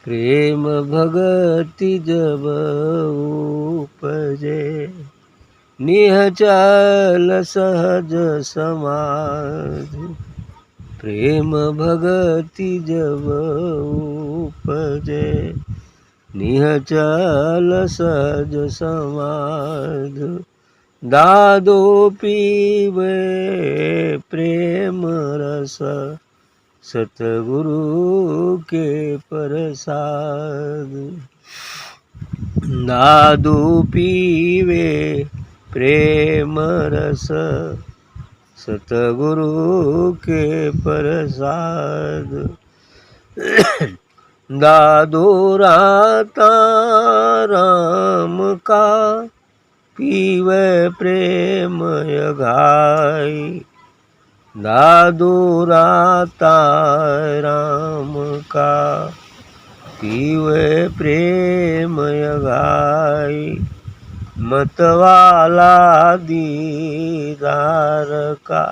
प्रेम भगति जब उपजे, निहचल सहज समाधि। प्रेम भगति जब उपजे, निहचल सहज समाधि। दादो पीवे प्रेम रस, सतगुरु के प्रसाद। दादू पीवे प्रेम रस, सतगुरु के प्रसाद। दादू राता राम का, पीवे प्रेम घाई। दादू राता राम का, पीवे प्रेम घाई। मतवाला दीदार का,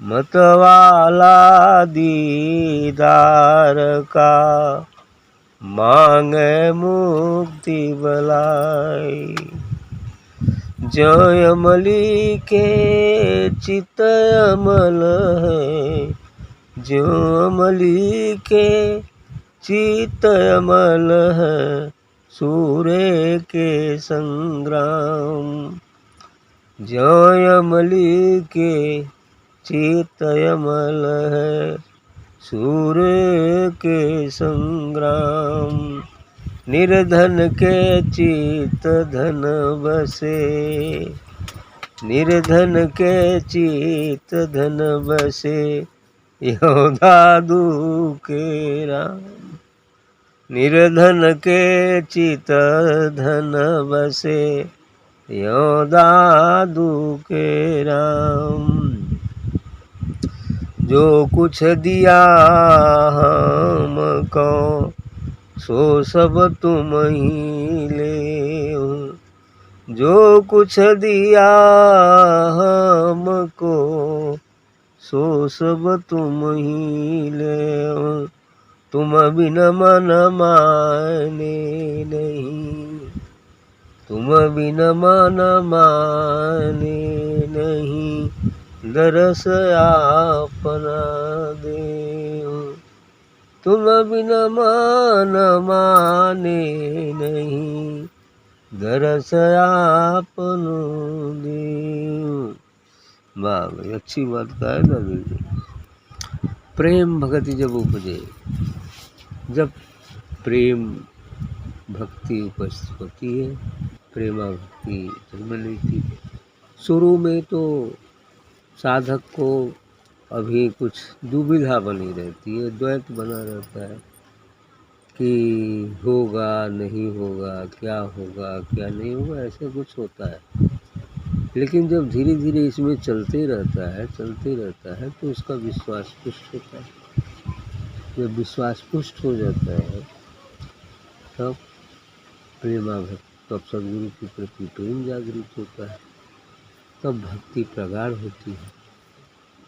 मतवाला दीदार का, मांगे मुक्ति बलाई। जो अमली के चित अमल है, जो अमली के चित अमल है, सूर्य के संग्राम। जो अमली के चित अमल है, सूर्य के संग्राम। निर्धन के चित धन बसे, निर्धन के चित धन बसे, यो दादू के राम। निर्धन के चित धन बसे, यो दादू के राम। जो कुछ दिया हमको, सो सब तुम ही ले। जो कुछ दिया हमको, सो सब तुम ही ले। तुम बिन मन माने नहीं, तुम बिन मन माने नहीं, दरस आपना देहु। तुम बिन मन माने नहीं, दरस आपनो देहु। वाह भाई, अच्छी बात का है ना दीजिए। प्रेम भक्ति जब उपजे, जब प्रेम भक्ति उपस्थित होती है, प्रेमा भक्ति जन्म लेती है। शुरू में तो साधक को अभी कुछ दुविधा बनी रहती है, द्वैत बना रहता है कि होगा नहीं होगा, क्या होगा क्या नहीं होगा, ऐसे कुछ होता है। लेकिन जब धीरे धीरे इसमें चलते रहता है तो उसका विश्वास पुष्ट होता है। जब विश्वास पुष्ट हो जाता है तब प्रेमा भक्ति, तब सदगुरु के प्रति प्रेम जागृत होता है, तब भक्ति प्रगाढ़ होती है।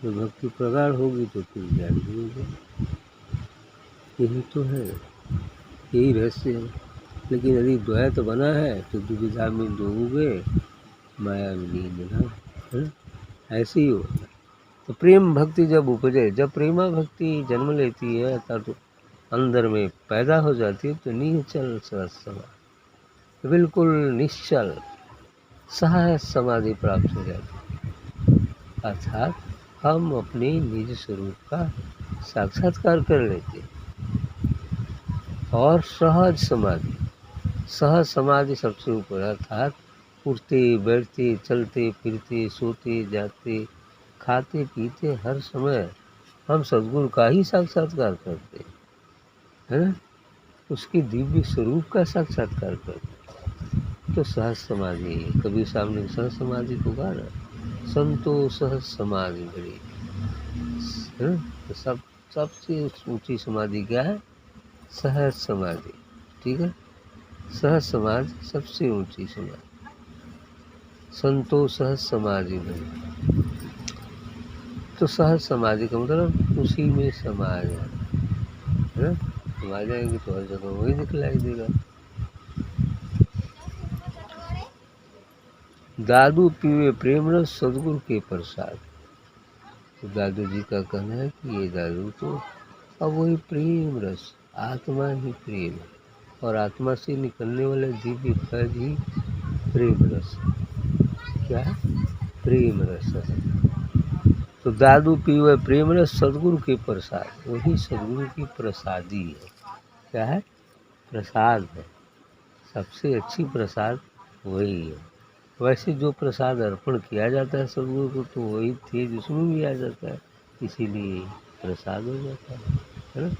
जब भक्ति प्रगाढ़ होगी तो फिर ज्ञान भी होगा। यही तो है, यही रहस्य है। लेकिन यदि द्वैत बना है तो दुविधा में डूबोगे, माया में लीन ना, है ना? ऐसे ही होता है। तो प्रेम भक्ति जब उपजे, जब प्रेमा भक्ति जन्म लेती है तब अंदर में पैदा हो जाती है, तो निश्चल समाधि, बिल्कुल निश्चल सहज समाधि प्राप्त हो जाती है। अर्थात हम अपने निज स्वरूप का साक्षात्कार कर लेते हैं। और सहज समाधि, सहज समाधि सबसे ऊपर, अर्थात उठते बैठते चलते फिरते सोते जाते खाते पीते हर समय हम सद्गुरु का ही साक्षात्कार करते हैं, है ना? उसके दिव्य स्वरूप का साक्षात्कार करते, तो सहज समाधि है। कभी सामने सहज समाधि को गाना, संतो सहज समाधि बड़ी, है ना? तो सबसे ऊंची समाधि क्या है? सहज समाधि। ठीक है, सहज समाधि सबसे ऊंची समाधि, संतो सहज समाधि बड़ी। तो सहज समाधि का मतलब उसी में समा जाना, है ना? हम आ जाएंगे तो हर जगह वही दिखलाई देगा। दादू पीवे प्रेम रस सदगुरु के प्रसाद। तो दादू जी का कहना है कि ये दादू तो अब वही प्रेम रस, आत्मा ही प्रेम है और आत्मा से निकलने वाले दिव्य फल ही प्रेम रस। क्या है? प्रेम रस है। तो दादू पीवे प्रेम रस सदगुरु के प्रसाद, वही सदगुरु की प्रसादी है। क्या है? प्रसाद है। सबसे अच्छी प्रसाद वही है। वैसे जो प्रसाद अर्पण किया जाता है सदगुरु को तो वही तेज उसमें भी आ जाता है, इसीलिए प्रसाद हो जाता है ना।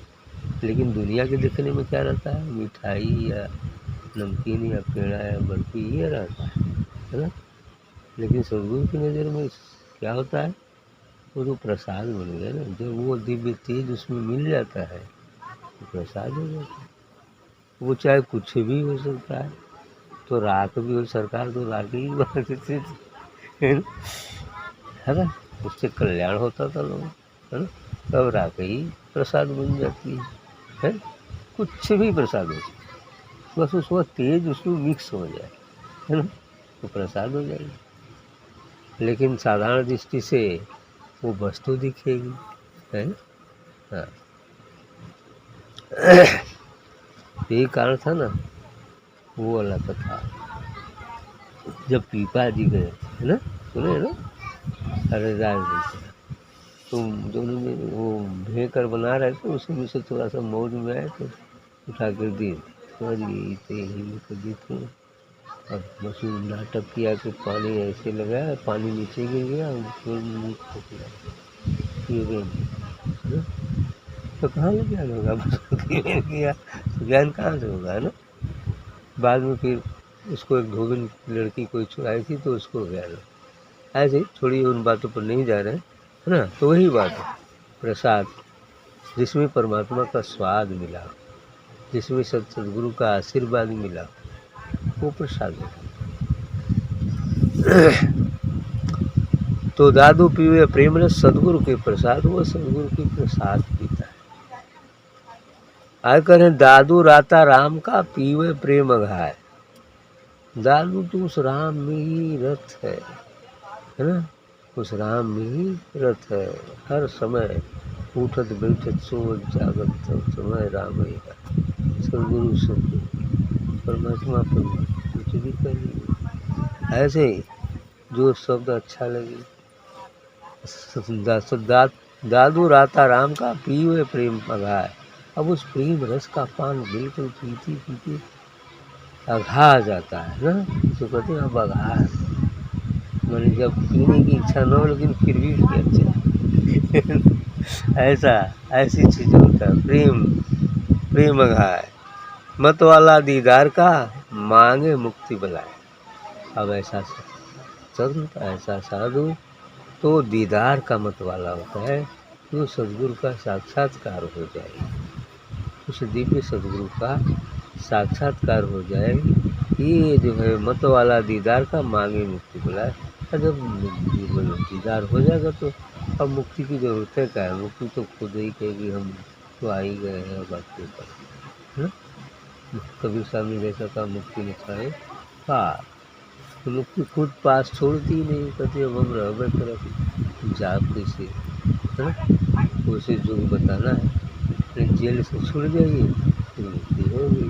लेकिन दुनिया के देखने में क्या रहता है? मिठाई या नमकीन या पेड़ा या बर्फी ये रहता है ना। लेकिन सदगुरु की नज़र में क्या होता है? वो तो प्रसाद बन गया ना। जब वो दिव्य तेज उसमें मिल जाता है तो प्रसाद हो जाता है। वो चाहे कुछ भी हो सकता है, तो राख भी हो, सरकार तो राख ही बना देती थी है ना। उससे कल्याण होता था लोग, है ना। तब राख ही प्रसाद बन जाती है। कुछ भी प्रसाद हो सकता, बस उसका तेज उसमें मिक्स हो जाए, है ना, तो प्रसाद हो जाएगी। लेकिन साधारण दृष्टि से वो वस्तु दिखेगी, है ना। हाँ, यही कारण था ना वो वाला कथा, जब पीपा जी गए थे, है ना, सुने है ना, हरिदास जी से। तो दोनों में वो भेकर बना रहे थे, उसी में से थोड़ा सा मौज में आए तो उठा कर दिए, समझ गई इसे यही लेकर दी थी। और बस नाटक किया कि पानी ऐसे लगाया, पानी नीचे गिर गया, मुँह खोख लिया, तो कहाँ से ज्ञान होगा? बस किया तो ज्ञान कहाँ से होगा, है ना। बाद में फिर उसको एक धोबिन लड़की कोई छुड़ाई थी तो उसको ज्ञान हो। ऐसे थोड़ी उन बातों पर नहीं जा रहे हैं, है ना। तो वही बात है, प्रसाद जिसमें परमात्मा का स्वाद मिला, जिसमें सदगुरु का आशीर्वाद मिला, वो प्रसाद है। तो दादू पीवे प्रेम रस सदगुरु के प्रसाद, वो सदगुरु के प्रसाद पीता है। आय करें दादू राता राम का पीवे प्रेम अघाय। दादू तो उस राम में ही रत है ना। उस राम में ही रत है, हर समय उठत बैठत सोवत जागत सब समय राम ही है। सदगुरु सदगुरु परमात्मा परमात्मा कुछ भी करिए। ऐसे ही जो शब्द अच्छा लगे, दादू राता राम का पीवे प्रेम अघाय। अब उस प्रेम रस का पान बिल्कुल पीते पीते अघा जाता है ना, तो कहते हैं अब अघा, मैंने जब पीने की इच्छा न हो लेकिन फिर भी अच्छा ऐसा ऐसी चीज होता है प्रेम। प्रेम अघाय मत वाला दीदार का मांगे मुक्ति बुलाए। अब ऐसा संत, ऐसा साधु तो दीदार का मत वाला होता है, जो सदगुरु का साक्षात्कार हो जाए, उस दिव्य सदगुरु का साक्षात्कार हो जाए। ये जो है मत वाला दीदार का मांगे मुक्ति बुलाए। जब दीदार हो जाएगा तो अब मुक्ति की जरूरत है क्या है? मुक्ति तो खुद ही कहेगी हम तो आ ही गए हैं बाकी पर, है। कबीर साहब ने जैसा कहा मुक्ति लिखाए पार, तो मुक्ति खुद पास छोड़ती ही नहीं, कहती अब हम रह तरफ जाप कैसे, है ना। उसे जो बताना है, जेल से छुड़ जाइए तो मुक्ति होगी।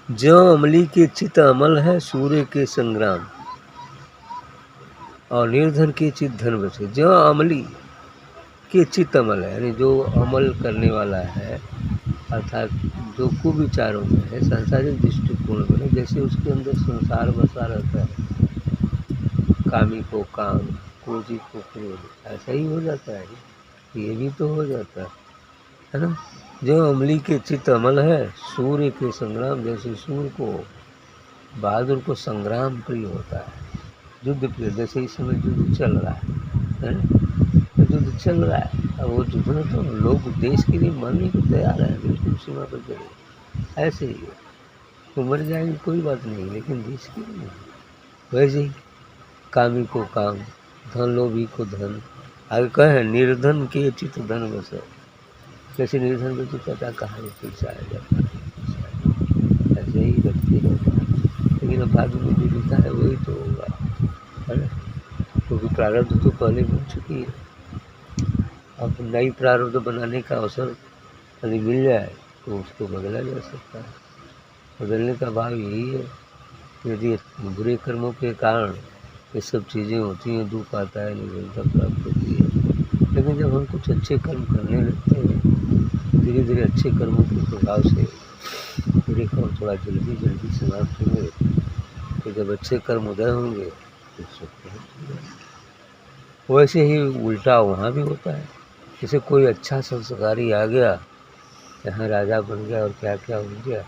जो अमली के चित अमल है सूर्य के संग्राम, और निर्धन के चित धन बचे। जो अमली के चित अमल है, यानी जो अमल करने वाला है, अर्थात जो कुविचारों में है, सांसारिक दृष्टिकोण में है, जैसे उसके अंदर संसार बसा रहता है, कामी को काम, क्रोधी को क्रोध, ऐसा ही हो जाता है। ये भी तो हो जाता है ना। जो अमली के चित्त अमल है सूर्य के संग्राम, जैसे सूर्य को, बहादुर को संग्राम प्रिय होता है, युद्ध प्रिय। जैसे इस समय युद्ध चल रहा है ना, युद्ध चल रहा है, और वो युद्ध में तो लोग देश के लिए मरने को तैयार है, बिल्कुल सीमा पर चले। ऐसे ही वो मर जाएंगे कोई बात नहीं, लेकिन देश के लिए नहीं। वैसे ही कामी को काम, धन लोभी को धन, आगे कहे निर्धन के चित धन बस। कैसे निर्धन को तो पता कहाँ है पैसा आ जाता है, ऐसे ही रखते रहता है। लेकिन अब भाग्य में जो लिखा है वही तो होगा, है ना। क्योंकि प्रारब्ध तो पहले बन चुकी है। अब नई प्रारब्ध बनाने का अवसर यदि मिल जाए तो उसको बदला जा सकता है। बदलने का भाव यही है, यदि बुरे कर्मों के कारण ये सब चीज़ें होती हैं, दुख आता है, निर्भरता प्राप्त होती है। लेकिन जब हम कुछ अच्छे कर्म करने लगते हैं, धीरे धीरे अच्छे कर्मों के प्रभाव से बुरे कर्म थोड़ा जल्दी जल्दी समाप्त होंगे। तो जब अच्छे कर्म उदय होंगे तो सब वैसे ही उल्टा वहाँ भी होता है। जैसे कोई अच्छा संस्कारी आ गया, यहाँ राजा बन गया और क्या क्या हो गया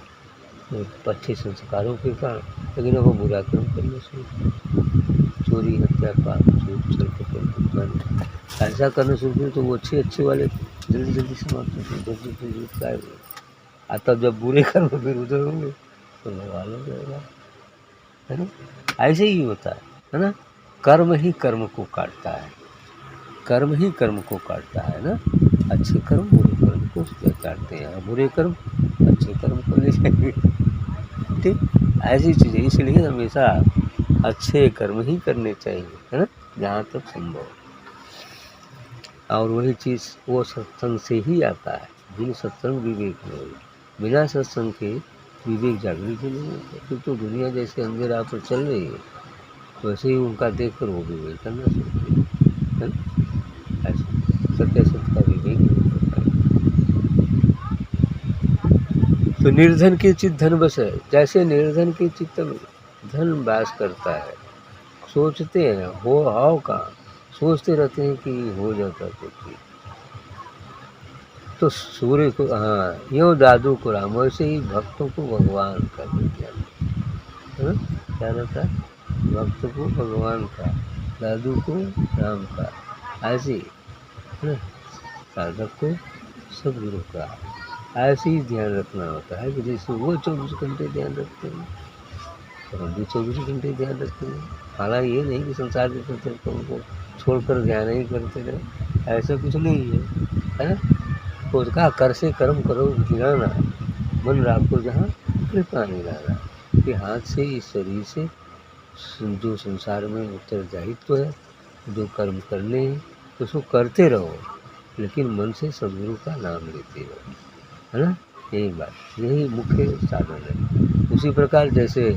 अच्छे संस्कारों के कारण, लेकिन अब वो बुरा कर्म करना शुरू कर, चोरी हत्या पाप झूठ छल कपट ऐसा करना शुरू किया तो वो अच्छे वाले जल्दी जल्दी समाप्त होते, जल्दी गायब हो। तब जब बुरे कर्म फिर उधर होंगे तो बवाल हो जाएगा, है ना। ऐसे ही होता है ना। कर्म ही कर्म को काटता है, कर्म ही कर्म को काटता है ना। अच्छे कर्म बुरे कर्म को काटते हैं, बुरे कर्म अच्छे कर्म को ले जाएंगे। ठीक ऐसी चीज़ है, इसलिए हमेशा अच्छे कर्म ही करने चाहिए, है ना, जहाँ तक संभव। और वही चीज़ वो सत्संग से ही आता है। बिन सत्संग विवेक नहीं, बिना सत्संग के विवेक जागृत नहीं होता। फिर तो दुनिया जैसे अंधेरा पर चल रही है वैसे ही उनका देख कर वो विवेक करना चाहिए, है ना। ऐसे सत्य सत्य का विवेक नहीं होता। तो निर्धन के चित्त धन बस है। जैसे निर्धन के चित्त में धन वास करता है, सोचते हैं हो हाव का, सोचते रहते हैं कि हो जाता तो ठीक। तो सूर्य को यूँ दादू को राम, वैसे ही भक्तों को भगवान का ज्ञान, है ना। क्या रहता है, भक्त को भगवान का, दादू को राम का, ऐसे है ना। साधक को सदगुरु का ऐसे ही ध्यान रखना होता है कि जैसे वो 24 घंटे ध्यान रखते हैं तो हम भी 24 घंटे ध्यान रखते हैं। हालांकि ये नहीं कि संसार के कर्तव्यों को छोड़कर ध्यान ही करते रहे, ऐसा कुछ नहीं है ना। तो कहा कर से कर्म करो गिराना, मन राखो जहाँ कृपा निराना। कि हाथ से इस शरीर से जो संसार में उत्तरदायित्व है, जो कर्म करने हैं उसको करते रहो, लेकिन मन से सदगुरु का नाम लेते रहो, है ना। यही बात, यही मुख्य साधन है। उसी प्रकार जैसे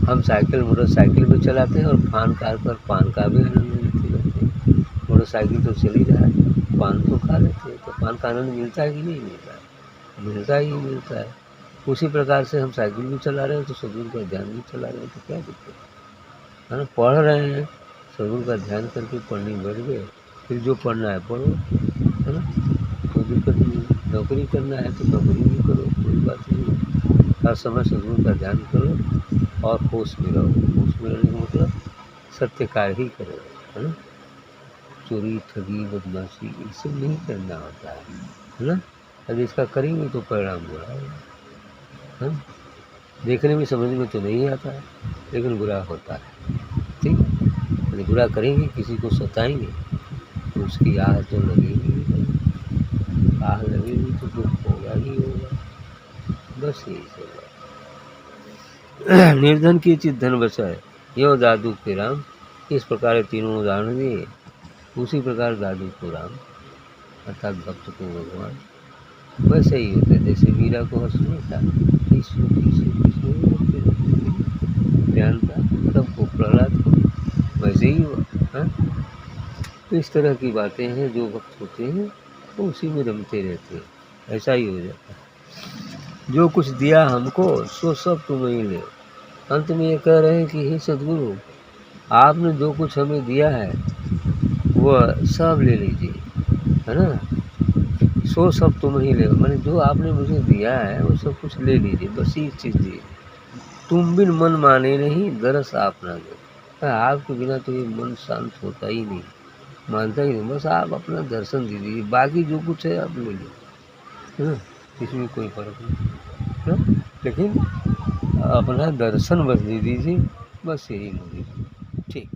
हम मोटरसाइकिल भी चलाते हैं और पान का भी आनंद लेते रहते हैं। मोटरसाइकिल तो चल ही रहा है, पान तो खा लेते हैं, तो पान का आनंद मिलता है कि नहीं मिलता है, मिलता ही मिलता है। उसी प्रकार से हम साइकिल भी चला रहे हैं तो सदगुरु का ध्यान भी चला रहे हैं, तो क्या दिक्कत है ना। पढ़ रहे हैं सदगुरु का ध्यान करके पढ़ने बैठ गए, फिर जो पढ़ना है पढ़ो, है ना, कोई दिक्कत नहीं। नौकरी करना है तो नौकरी भी करो, कोई बात नहीं। हर समय सदगुरु का ध्यान करो और होश में रहो। होश में रहने का मतलब सत्य कार्य ही करो, है ना। चोरी ठगी बदमाशी ये सब नहीं करना होता है ना। यदि इसका करेंगे तो परिणाम बुरा होगा, है ना। देखने में समझ में तो नहीं आता है लेकिन बुरा होता है। ठीक, यदि बुरा करेंगे किसी को सताएंगे तो उसकी आह तो लगेगी, आह लगेगी तो दुख होगा ही होगा। बस यही सब है। निर्धन की चित धन बचाए, यो दादू के राम। इस प्रकार तीनों उदाहरण दिए। उसी प्रकार दादू को राम अर्थात भक्त को भगवान, वैसे ही होता है। जैसे मीरा को हर्ष में था ध्यान था, तब को प्रहलाद को वैसे ही हुआ। तो इस तरह की बातें हैं, जो भक्त होते हैं वो उसी में रमते रहते हैं, ऐसा ही हो जाता है। जो कुछ दिया हमको सो सब तुम ही ले। अंत में ये कह रहे हैं कि हे सदगुरु, आपने जो कुछ हमें दिया है वह सब ले लीजिए, है ना। सो सब तुम ही ले, मैंने जो आपने मुझे दिया है वो सब कुछ ले लीजिए, बस ये चीज़ दी। तुम बिन मन माने नहीं दरस आप ना दो। आपके बिना तो ये मन शांत होता ही नहीं, मानता ही नहीं। बस आप अपना दर्शन दे दीजिए, बाकी जो कुछ है आप ले लीजिए, है ना, इसमें कोई फर्क नहीं है। लेकिन अपना दर्शन बस दे दीजिए, बस यही मुझे ठीक।